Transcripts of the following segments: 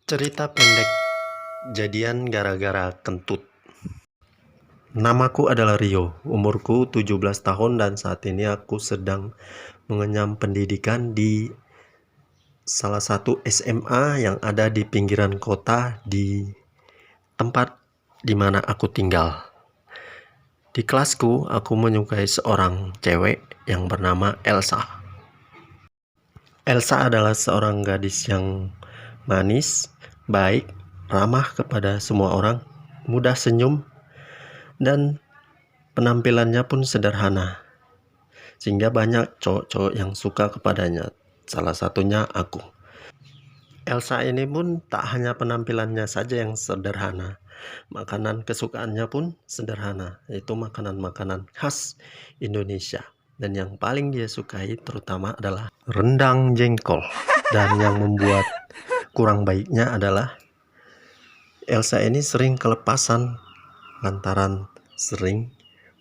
Cerita pendek jadian gara-gara kentut. Namaku adalah Rio, umurku 17 tahun dan saat ini aku sedang mengenyam pendidikan di salah satu SMA yang ada di pinggiran kota di tempat di mana aku tinggal. Di kelasku, aku menyukai seorang cewek yang bernama Elsa. Elsa adalah seorang gadis yang manis, baik, ramah kepada semua orang, mudah senyum, dan penampilannya pun sederhana. Sehingga banyak cowok-cowok yang suka kepadanya. Salah satunya aku. Elsa ini pun tak hanya penampilannya saja yang sederhana. Makanan kesukaannya pun sederhana, yaitu makanan-makanan khas Indonesia. Dan yang paling dia sukai terutama adalah rendang jengkol. Dan yang membuat kurang baiknya adalah Elsa ini sering kelepasan lantaran sering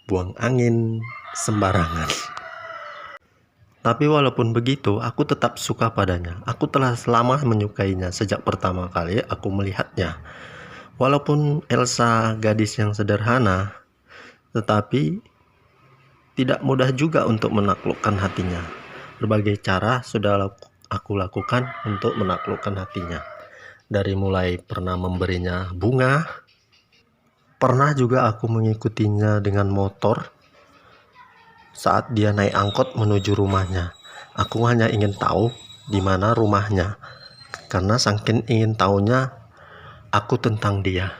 buang angin sembarangan. Tapi walaupun begitu, aku tetap suka padanya. Aku telah lama menyukainya sejak pertama kali aku melihatnya. Walaupun Elsa gadis yang sederhana, tetapi tidak mudah juga untuk menaklukkan hatinya. Berbagai cara sudah aku lakukan untuk menaklukkan hatinya. Dari mulai pernah memberinya bunga, pernah juga aku mengikutinya dengan motor saat dia naik angkot menuju rumahnya. Aku hanya ingin tahu di mana rumahnya, karena saking ingin tahunya aku tentang dia.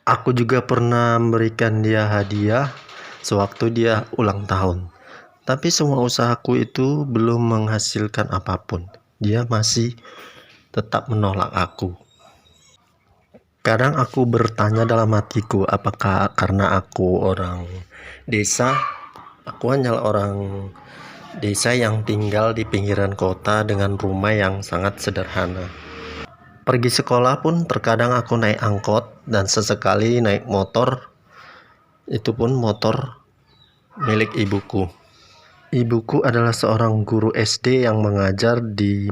Aku juga pernah memberikan dia hadiah sewaktu dia ulang tahun. Tapi semua usahaku itu belum menghasilkan apapun. Dia masih tetap menolak aku. Kadang aku bertanya dalam hatiku, apakah karena aku orang desa? Aku hanyalah orang desa yang tinggal di pinggiran kota dengan rumah yang sangat sederhana. Pergi sekolah pun terkadang aku naik angkot dan sesekali naik motor. Itu pun motor milik ibuku. Ibuku adalah seorang guru SD yang mengajar di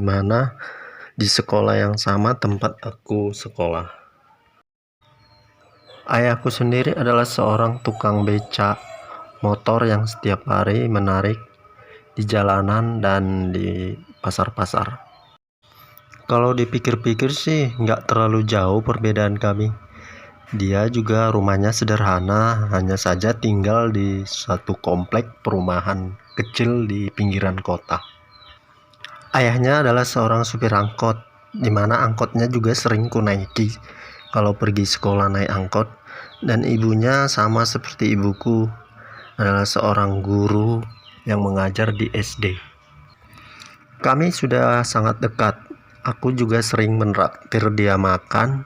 sekolah yang sama tempat aku sekolah. Ayahku sendiri adalah seorang tukang becak motor yang setiap hari menarik di jalanan dan di pasar-pasar. Kalau dipikir-pikir sih nggak terlalu jauh perbedaan kami. Dia juga rumahnya sederhana, hanya saja tinggal di satu komplek perumahan kecil di pinggiran kota. Ayahnya adalah seorang supir angkot, di mana angkotnya juga sering ku naiki kalau pergi sekolah naik angkot. Dan ibunya sama seperti ibuku, adalah seorang guru yang mengajar di SD. Kami sudah sangat dekat. Aku juga sering menraktir dia makan,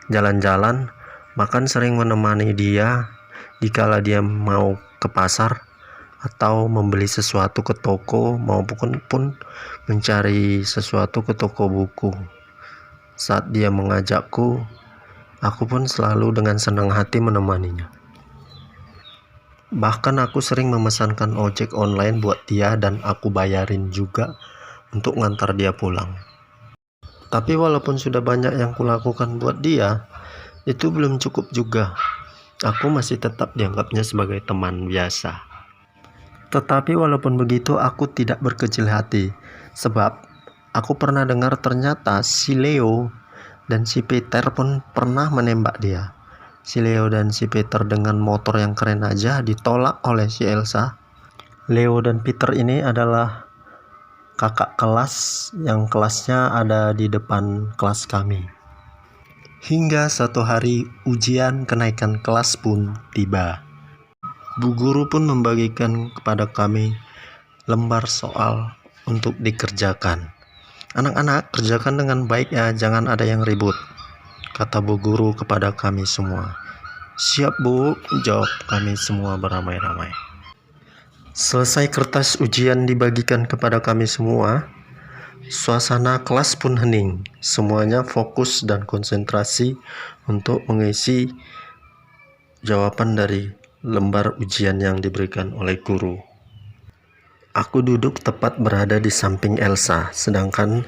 jalan-jalan, bahkan sering menemani dia dikala dia mau ke pasar atau membeli sesuatu ke toko maupun mencari sesuatu ke toko buku. Saat dia mengajakku, aku pun selalu dengan senang hati menemaninya. Bahkan aku sering memesankan ojek online buat dia dan aku bayarin juga untuk ngantar dia pulang. Tapi walaupun sudah banyak yang kulakukan buat dia, itu belum cukup juga. Aku masih tetap dianggapnya sebagai teman biasa. Tetapi walaupun begitu, aku tidak berkecil hati. Sebab aku pernah dengar ternyata si Leo dan si Peter pun pernah menembak dia. Si Leo dan si Peter dengan motor yang keren aja ditolak oleh si Elsa. Leo dan Peter ini adalah kakak kelas yang kelasnya ada di depan kelas kami. Hingga satu hari ujian kenaikan kelas pun tiba. Bu guru pun membagikan kepada kami lembar soal untuk dikerjakan. Anak-anak, kerjakan dengan baik ya, jangan ada yang ribut, kata bu guru kepada kami semua. Siap bu, jawab kami semua beramai-ramai. Selesai kertas ujian dibagikan kepada kami semua, suasana kelas pun hening. Semuanya fokus dan konsentrasi untuk mengisi jawaban dari lembar ujian yang diberikan oleh guru. Aku duduk tepat berada di samping Elsa, sedangkan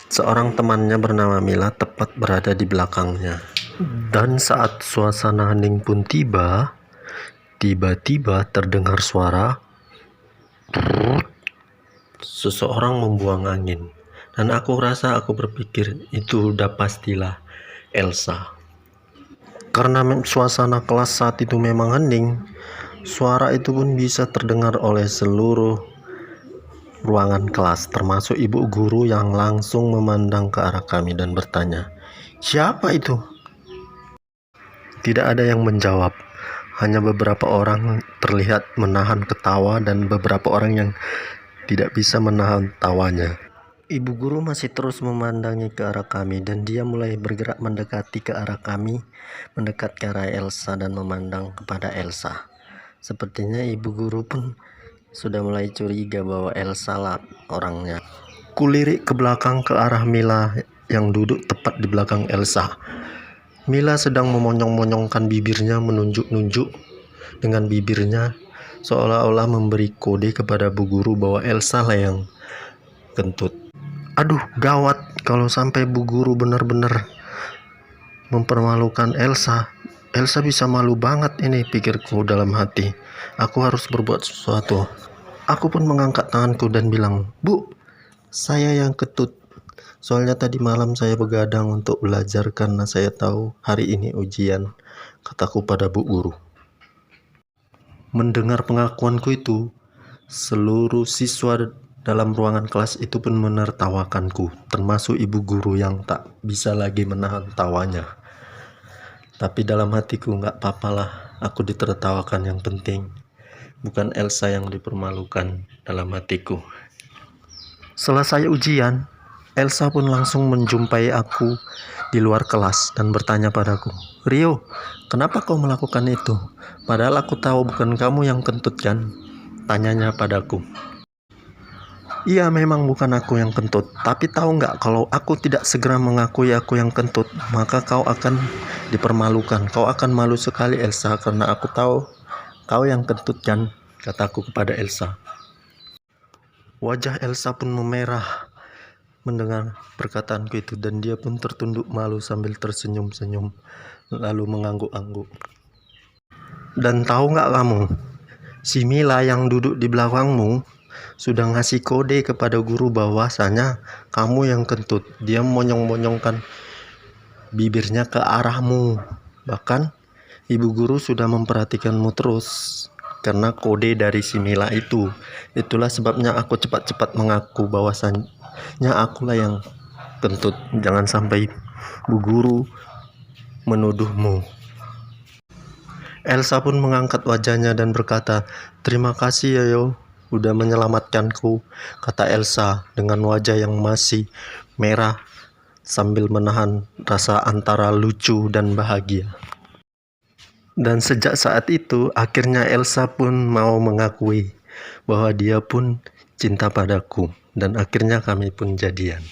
Seorang temannya bernama Mila tepat berada di belakangnya. Dan saat suasana hening pun tiba, tiba-tiba terdengar suara seseorang membuang angin. Dan aku berpikir itu udah pastilah Elsa. Karena suasana kelas saat itu memang hening, suara itu pun bisa terdengar oleh seluruh ruangan kelas, termasuk ibu guru yang langsung memandang ke arah kami dan bertanya, "Siapa itu?" Tidak ada yang menjawab. Hanya beberapa orang terlihat menahan ketawa dan beberapa orang yang tidak bisa menahan tawanya. Ibu guru masih terus memandangi ke arah kami dan dia mulai bergerak mendekati ke arah kami, mendekat ke arah Elsa dan memandang kepada Elsa. Sepertinya ibu guru pun sudah mulai curiga bahwa Elsa lah orangnya. Kulirik ke belakang ke arah Mila yang duduk tepat di belakang Elsa. Mila sedang memonyong-monyongkan bibirnya, menunjuk-nunjuk dengan bibirnya seolah-olah memberi kode kepada bu guru bahwa Elsa lah yang kentut. Aduh, gawat kalau sampai bu guru benar-benar mempermalukan Elsa. Elsa bisa malu banget ini, pikirku dalam hati. Aku harus berbuat sesuatu. Aku pun mengangkat tanganku dan bilang, "Bu, saya yang ketut. Soalnya tadi malam saya begadang untuk belajar karena saya tahu hari ini ujian," kataku pada bu guru. Mendengar pengakuanku itu, seluruh siswa dalam ruangan kelas itu pun menertawakanku, termasuk ibu guru yang tak bisa lagi menahan tawanya. Tapi dalam hatiku, nggak papalah, aku ditertawakan, yang penting bukan Elsa yang dipermalukan dalam hatiku. Selesai ujian, Elsa pun langsung menjumpai aku di luar kelas dan bertanya padaku, "Rio, kenapa kau melakukan itu? Padahal aku tahu bukan kamu yang kentut kan?" Tanyanya padaku. "Iya, memang bukan aku yang kentut, tapi tahu nggak, kalau aku tidak segera mengakui aku yang kentut, maka kau akan dipermalukan. Kau akan malu sekali Elsa, karena aku tahu kau yang kentut kan?" kataku kepada Elsa. Wajah Elsa pun memerah mendengar perkataanku itu dan dia pun tertunduk malu sambil tersenyum-senyum lalu mengangguk-angguk. Dan tahu nggak kamu, si Mila yang duduk di belakangmu sudah ngasih kode kepada guru bahwasanya kamu yang kentut. Dia monyong-monyongkan bibirnya ke arahmu. Bahkan ibu guru sudah memperhatikanmu terus karena kode dari si Mila itu. Itulah sebabnya aku cepat-cepat mengaku bahwasanya akulah yang kentut. Jangan sampai bu guru menuduhmu. Elsa pun mengangkat wajahnya dan berkata, "Terima kasih ya yo, udah menyelamatkanku," kata Elsa dengan wajah yang masih merah sambil menahan rasa antara lucu dan bahagia. Dan sejak saat itu, akhirnya Elsa pun mau mengakui bahwa dia pun cinta padaku, dan akhirnya kami pun jadian.